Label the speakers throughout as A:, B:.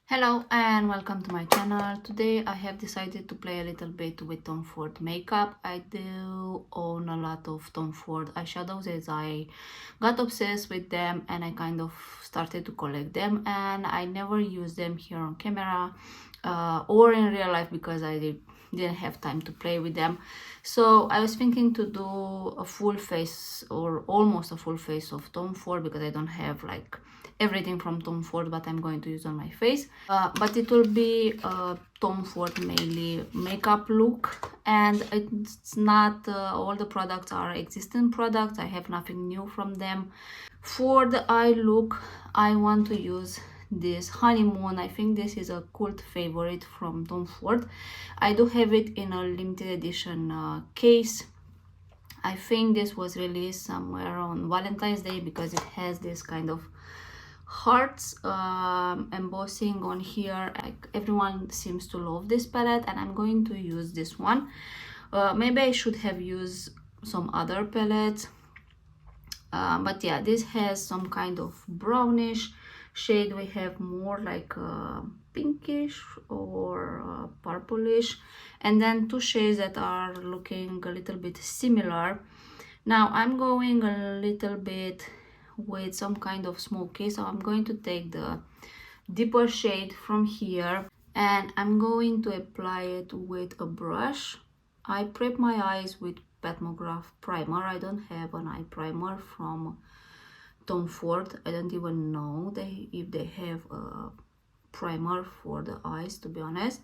A: Hello and welcome to my channel. Today I have decided to play a little bit with Tom Ford makeup. I do own a lot of Tom Ford eyeshadows as I got obsessed with them and I kind of started to collect them, and I never use them here on camera or in real life because didn't have time to play with them. So I was thinking to do a full face or almost a full face of Tom Ford because I don't have like everything from Tom Ford but I'm going to use on my face, but it will be a Tom Ford mainly makeup look, and it's not all the products are existing products. I have nothing new from them. For the eye look, I want to use this Honeymoon. I think this is a cult favorite from Tom Ford. I do have it in a limited edition case. I think this was released somewhere on Valentine's Day because it has this kind of hearts embossing on here. Like, everyone seems to love this palette and I'm going to use this one. Maybe I should have used some other palettes, but yeah, this has some kind of brownish shade. We have more like pinkish or purplish, and then two shades that are looking a little bit similar. Now I'm going a little bit with some kind of smoky, so I'm going to take the deeper shade from here and I'm going to apply it with a brush. I prep my eyes with Pat McGrath primer. I don't have an eye primer from Tom Ford. I don't even know if they have a primer for the eyes, to be honest.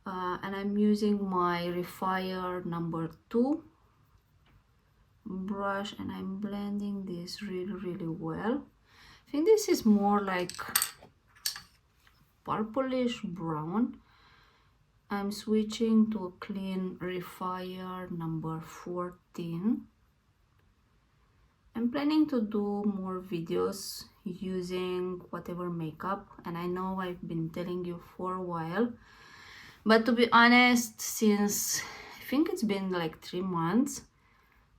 A: And I'm using my Refire number 2 brush and I'm blending this really well. I think this is more like purplish brown. I'm switching to a clean Refire number 14. I'm planning to do more videos using whatever makeup, and I know I've been telling you for a while, but to be honest, since I think it's been like 3 months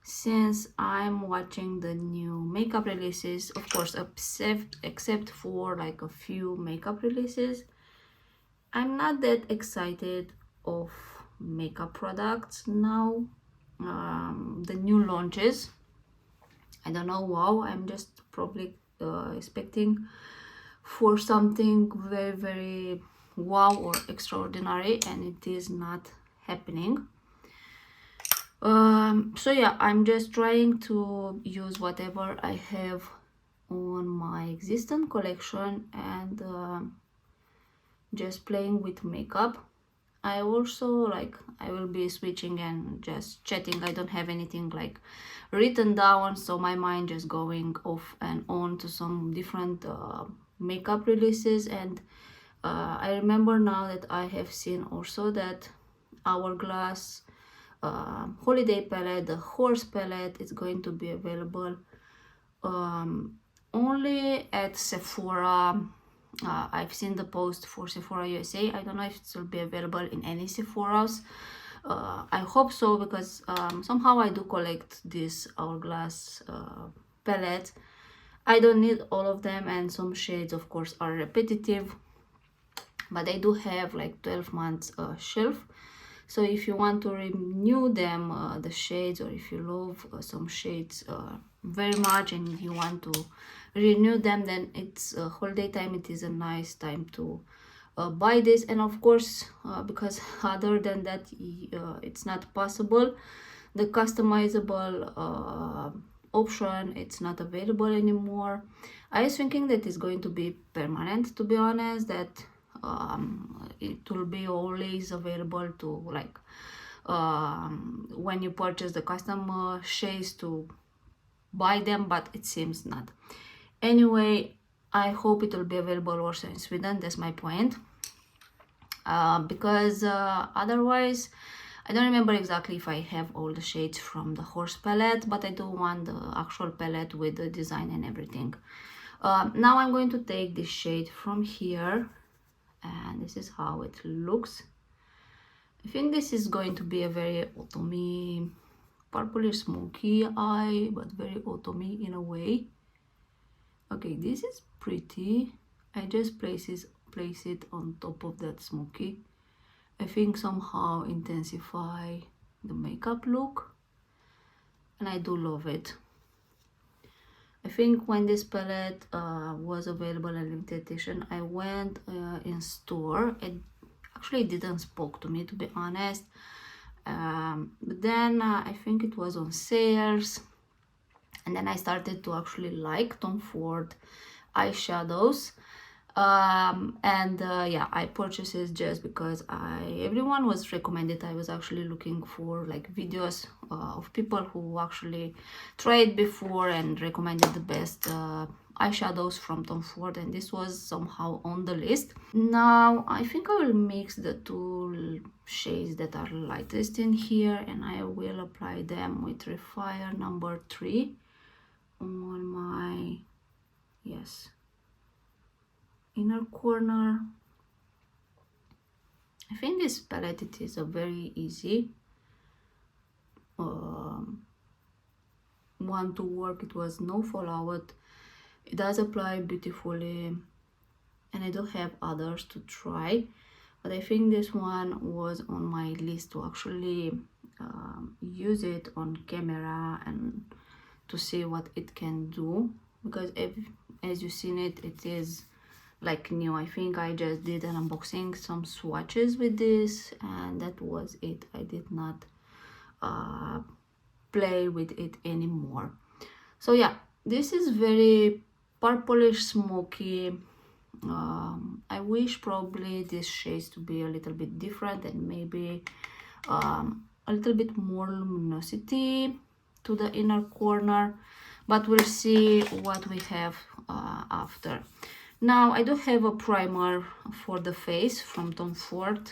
A: since I'm watching the new makeup releases, of course except for like a few makeup releases, I'm not that excited of makeup products now. The new launches, I don't know, wow, I'm just probably expecting for something very wow or extraordinary, and it is not happening. So yeah, I'm just trying to use whatever I have on my existing collection and just playing with makeup. I also I will be switching and just chatting. I don't have anything like written down, so my mind just going off and on to some different makeup releases. And I remember now that I have seen also that Hourglass holiday palette, the horse palette, is going to be available only at Sephora. I've seen the post for Sephora USA. I don't know if it will be available in any Sephora's. I hope so, because somehow I do collect this Hourglass palette. I don't need all of them, and some shades of course are repetitive, but they do have like 12 months shelf. So if you want to renew them, the shades, or if you love some shades very much and you want to renew them, then it's holiday time. It is a nice time to buy this. And of course, because other than that, it's not possible, the customizable option, it's not available anymore. I was thinking that it's going to be permanent, to be honest, that it will be always available to like when you purchase the custom shades to buy them, but it seems not. Anyway, I hope it will be available also in Sweden. That's my point, because otherwise I don't remember exactly if I have all the shades from the horse palette, but I do want the actual palette with the design and everything. Now I'm going to take this shade from here, and this is how it looks. I think this is going to be a very autumny, purplish smoky eye, but very autumny in a way. Okay, this is pretty. I just place place it on top of that smoky. I think somehow intensify the makeup look, and I do love it. I think when this palette was available in limited edition, I went in store. It actually didn't spoke to me, to be honest. But then I think it was on sales, and then I started to actually like Tom Ford eyeshadows. Yeah, I purchased it just because everyone was recommended. I was actually looking for like videos of people who actually tried before and recommended the best eyeshadows from Tom Ford, and this was somehow on the list. Now I think I will mix the two shades that are lightest in here, and I will apply them with Refire number 3 on my, yes, inner corner. I think this palette, it is a very easy one to work. It was no fallout. It does apply beautifully, and I do have others to try, but I think this one was on my list to actually use it on camera and to see what it can do, because as you've seen it, it is like new. I think I just did an unboxing, some swatches with this, and that was it. I did not play with it anymore. So yeah, this is very purplish smoky. I wish probably these shades to be a little bit different and maybe a little bit more luminosity to the inner corner, but we'll see what we have after. Now I do have a primer for the face from Tom Ford.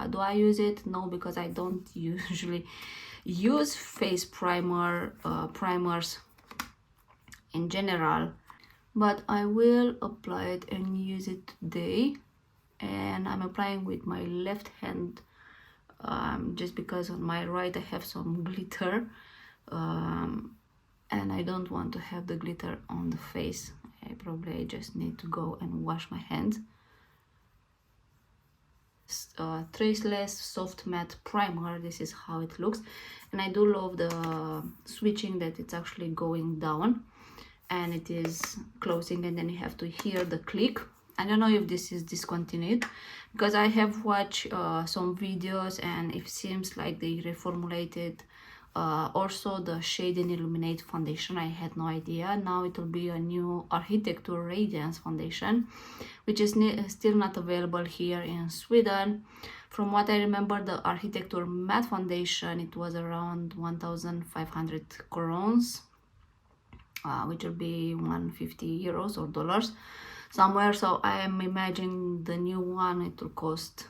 A: Do I use it? No, because I don't usually use face primers in general, but I will apply it and use it today. And I'm applying with my left hand, just because on my right I have some glitter, and I don't want to have the glitter on the face. I probably just need to go and wash my hands. Traceless soft matte primer, this is how it looks, and I do love the switching that it's actually going down and it is closing, and then you have to hear the click. I don't know if this is discontinued, because I have watched some videos and it seems like they reformulated also the Shade and Illuminate foundation. I had no idea. Now it will be a new Architecture Radiance foundation, which is still not available here in Sweden. From what I remember, the Architecture Matte foundation, it was around 1,500 crowns, which will be 150 euros or dollars somewhere. So I am imagining the new one, it will cost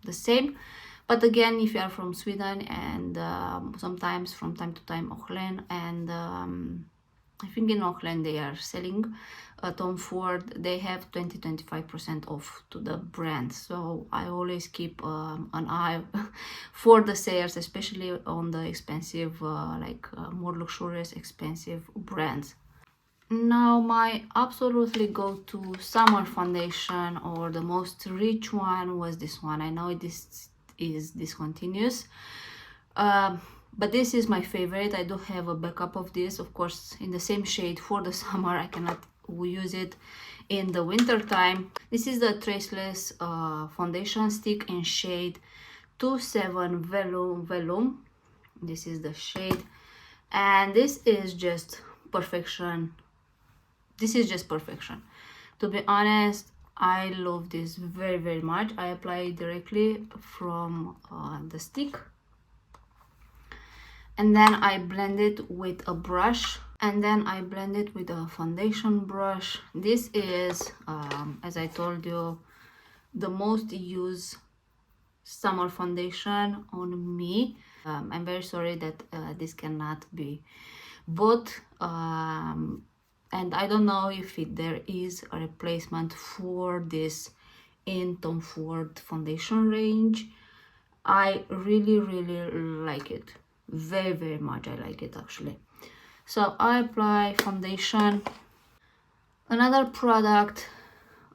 A: the same. But again, if you are from Sweden and sometimes from time to time Auckland, and I think in Auckland they are selling Tom Ford, they have 20-25% off to the brand. So I always keep an eye for the sales, especially on the expensive, more luxurious, expensive brands. Now my absolutely go-to summer foundation, or the most rich one, was this one. I know this is discontinuous, but this is my favorite. I do have a backup of this, of course, in the same shade for the summer. I cannot use it in the winter time. This is the Traceless foundation stick in shade 27 Velum. This is the shade, and this is just perfection. This is just perfection. To be honest, I love this very, very much. I apply it directly from the stick, and then I blend it with a brush, and then I blend it with a foundation brush. This is, as I told you, the most used summer foundation on me. I'm very sorry that this cannot be bought, and I don't know if there is a replacement for this in Tom Ford foundation range. I really, really like it. Very, very much I like it, actually. So I apply foundation. Another product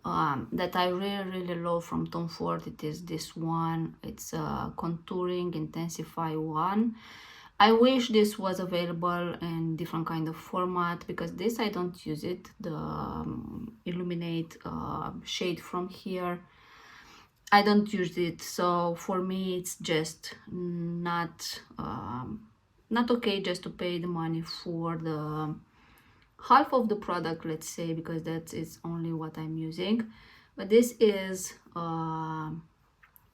A: that I really love from Tom Ford. It is this one. It's a contouring intensify one. I wish this was available in different kind of format, because this I don't use it, the illuminate shade from here. I don't use it, so for me it's just not okay just to pay the money for the half of the product, let's say, because that is only what I'm using. But this is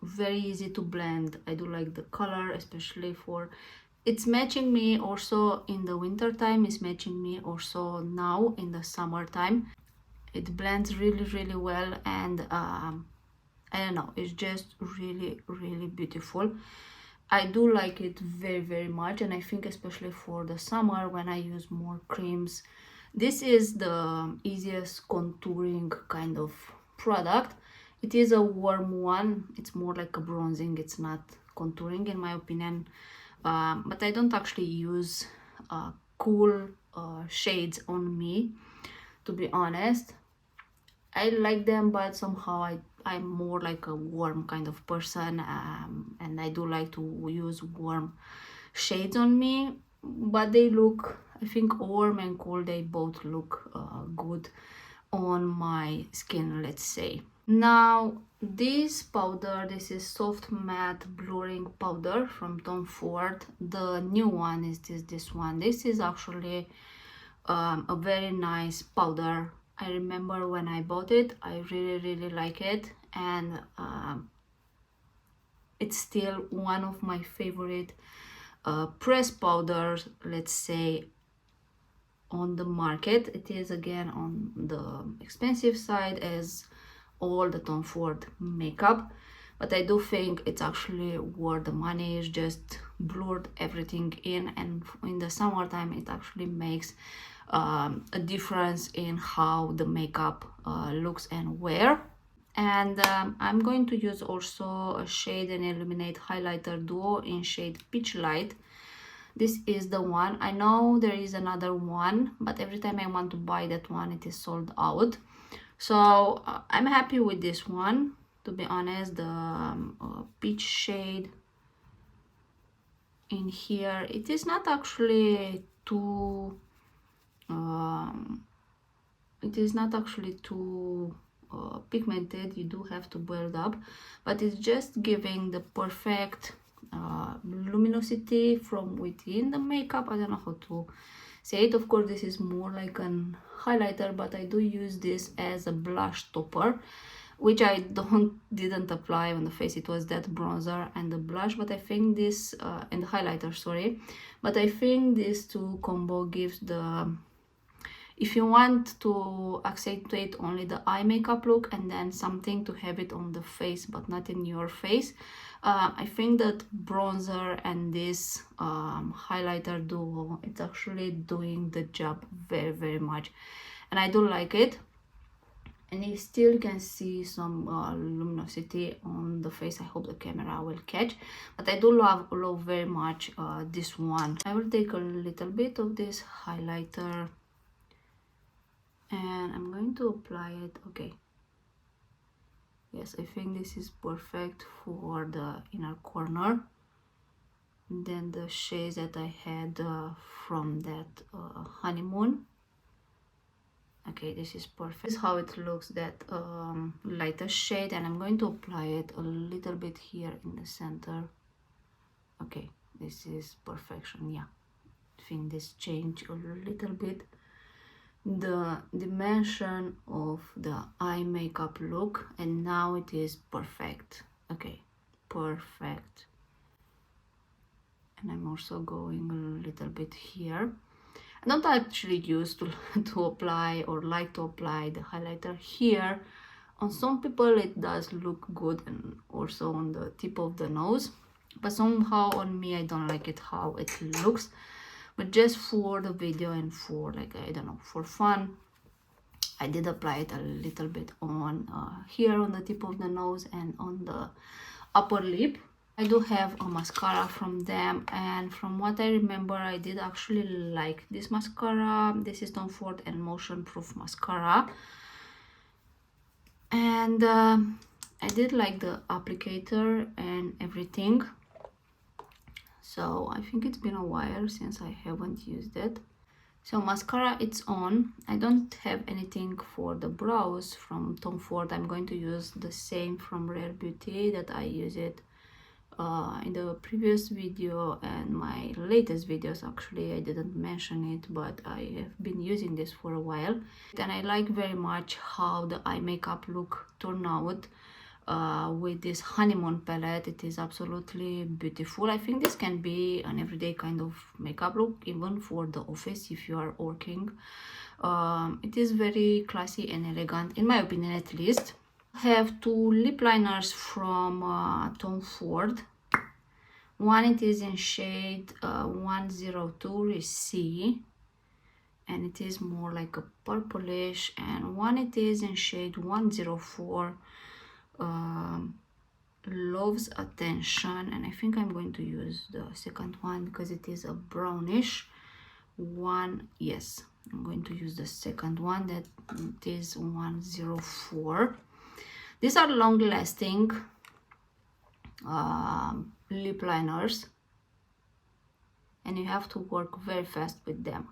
A: very easy to blend. I do like the color, especially for it's matching me also in the winter time, it's matching me also now in the summertime. It blends really well, and I don't know, it's just really beautiful. I do like it very much, and I think especially for the summer when I use more creams, this is the easiest contouring kind of product. It is a warm one, it's more like a bronzing, it's not contouring in my opinion. But I don't actually use cool shades on me, to be honest. I like them, but somehow I'm more like a warm kind of person, and I do like to use warm shades on me. But they look, I think warm and cool, they both look good on my skin, let's say. Now this powder, this is soft matte blurring powder from Tom Ford. The new one is this one. This is actually a very nice powder. I remember when I bought it, I really like it, and it's still one of my favorite press powders, let's say, on the market. It is again on the expensive side as all the Tom Ford makeup, but I do think it's actually worth the money. It's just blurred everything in, and in the summertime it actually makes a difference in how the makeup looks and wear. And I'm going to use also a Shade and Illuminate highlighter duo in shade Peach Light. This is the one. I know there is another one, but every time I want to buy that one, it is sold out. So I'm happy with this one, to be honest. The peach shade in here, it is not actually too pigmented. You do have to build up, but it's just giving the perfect luminosity from within the makeup. I don't know how to say it. Of course, this is more like an highlighter, but I do use this as a blush topper, which I didn't apply on the face. It was that bronzer and the blush, but I think this and the highlighter, sorry, but I think this two combo gives the, if you want to accentuate only the eye makeup look and then something to have it on the face but not in your face, I think that bronzer and this highlighter duo, it's actually doing the job very much, and I do like it. And you still can see some luminosity on the face. I hope the camera will catch, but I do love very much this one. I will take a little bit of this highlighter and I'm going to apply it. Okay, yes, I think this is perfect for the inner corner. And then the shades that I had from that honeymoon. Okay, this is perfect. This is how it looks, that lighter shade, and I'm going to apply it a little bit here in the center. Okay, this is perfection. Yeah, I think this changed a little bit the dimension of the eye makeup look, and now it is perfect. Okay, perfect. And I'm also going a little bit here. I don't actually use to apply or like to apply the highlighter here. On some people it does look good, and also on the tip of the nose, but somehow on me I don't like it how it looks. But just for the video and for, like, I don't know, for fun, I did apply it a little bit on here on the tip of the nose and on the upper lip. I do have a mascara from them, and from what I remember, I did actually like this mascara. This is Tom Ford and Motion Proof Mascara. And I did like the applicator and everything. So I think it's been a while since I haven't used it. So mascara, it's on. I don't have anything for the brows from Tom Ford. I'm going to use the same from Rare Beauty that I use it in the previous video and my latest videos. Actually, I didn't mention it, but I have been using this for a while. And I like very much how the eye makeup look turned out with this honeymoon palette. It is absolutely beautiful. I think this can be an everyday kind of makeup look, even for the office if you are working. It is very classy and elegant, in my opinion at least. I have two lip liners from Tom Ford. One it is in shade 102 C, and it is more like a purplish, and one it is in shade 104 Love's Attention, and I think I'm going to use the second one because it is a brownish one. Yes, I'm going to use the second one, that it is 104. These are long lasting lip liners, and you have to work very fast with them.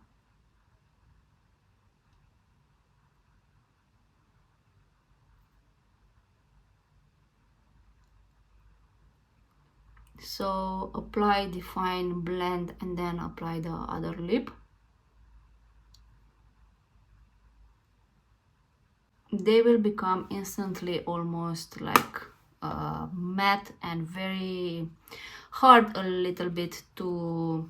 A: So apply, define, blend, and then apply the other lip. They will become instantly almost like matte and very hard a little bit to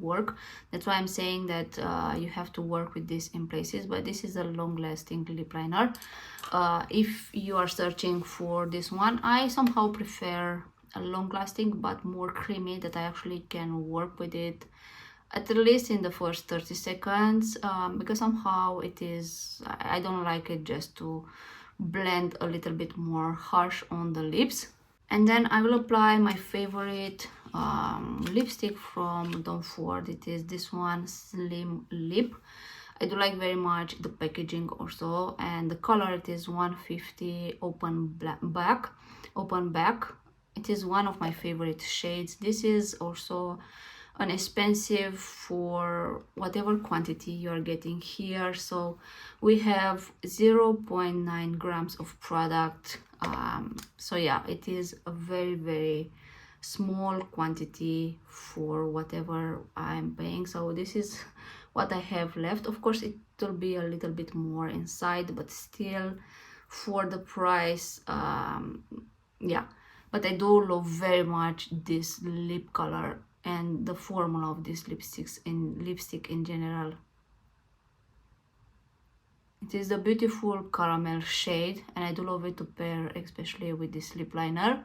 A: work. That's why I'm saying that you have to work with this in places, but this is a long-lasting lip liner. If you are searching for this one, I somehow prefer a long-lasting but more creamy, that I actually can work with it at least in the first 30 seconds, because somehow it is, I don't like it just to blend a little bit more harsh on the lips. And then I will apply my favorite lipstick from Tom Ford. It is this one, Slim Lip. I do like very much the packaging also, and the color, it is 150 open back. It is one of my favorite shades. This is also an expensive for whatever quantity you are getting here. So we have 0.9 grams of product. So yeah, it is a very small quantity for whatever I'm paying. So this is what I have left. Of course, it will be a little bit more inside, but still for the price, yeah. But I do love very much this lip color and the formula of these lipstick in general. It is a beautiful caramel shade, and I do love it to pair especially with this lip liner.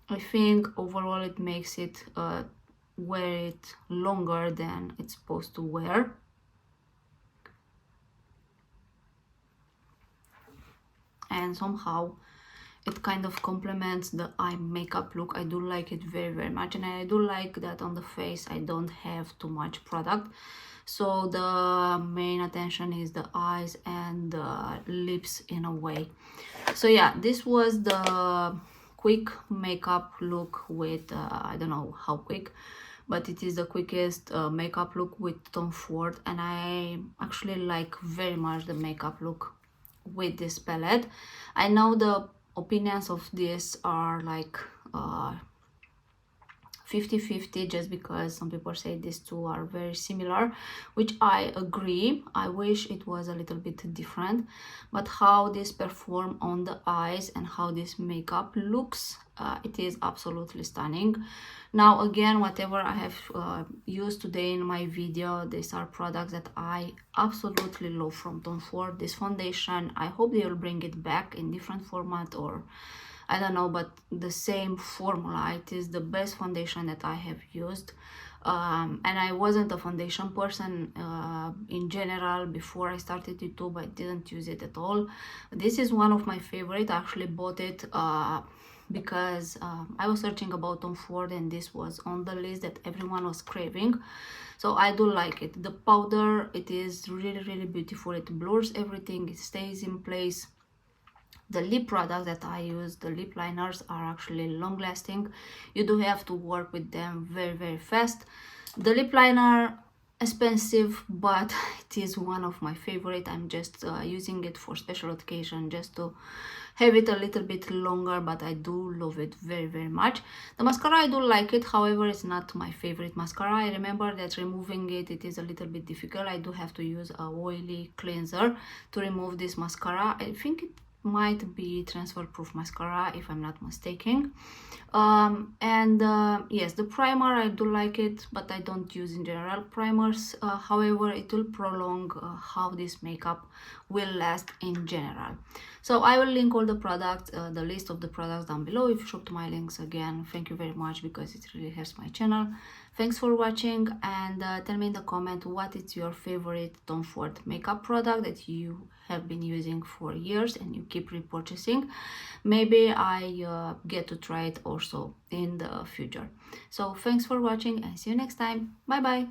A: I think overall it makes it wear it longer than it's supposed to wear. And somehow it kind of complements the eye makeup look. I do like it very much, and I do like that on the face I don't have too much product, so the main attention is the eyes and the lips in a way. So yeah, this was the quick makeup look with I don't know how quick, but it is the quickest makeup look with Tom Ford, and I actually like very much the makeup look with this palette. I know the opinions of this are like 50-50, just because some people say these two are very similar, which I agree. I wish it was a little bit different, but how this perform on the eyes and how this makeup looks, it is absolutely stunning. Now again, whatever I have used today in my video, these are products that I absolutely love from Tom Ford. This foundation, I hope they will bring it back in different format, or I don't know, but the same formula. It is the best foundation that I have used. And I wasn't a foundation person in general before I started YouTube. I didn't use it at all. This is one of my favorite. I actually bought it because I was searching about Tom Ford and this was on the list that everyone was craving. So I do like it. The powder, it is really beautiful. It blurs everything, it stays in place. The lip products that I use, the lip liners, are actually long lasting. You do have to work with them very fast. The lip liner, expensive, but it is one of my favorite. I'm just using it for special occasion, just to have it a little bit longer, but I do love it very much. The mascara, I do like it, however it's not my favorite mascara. I remember that removing it is a little bit difficult. I do have to use a oily cleanser to remove this mascara. I think it might be transfer proof mascara if I'm not mistaken. Yes, the primer, I do like it, but I don't use in general primers. However, it will prolong how this makeup will last in general. So I will link all the products, the list of the products down below. If you shop to my links, again, thank you very much, because it really helps my channel. Thanks for watching, and tell me in the comment what is your favorite Tom Ford makeup product that you have been using for years and you keep repurchasing. Maybe I get to try it also in the future. So thanks for watching and see you next time. Bye bye.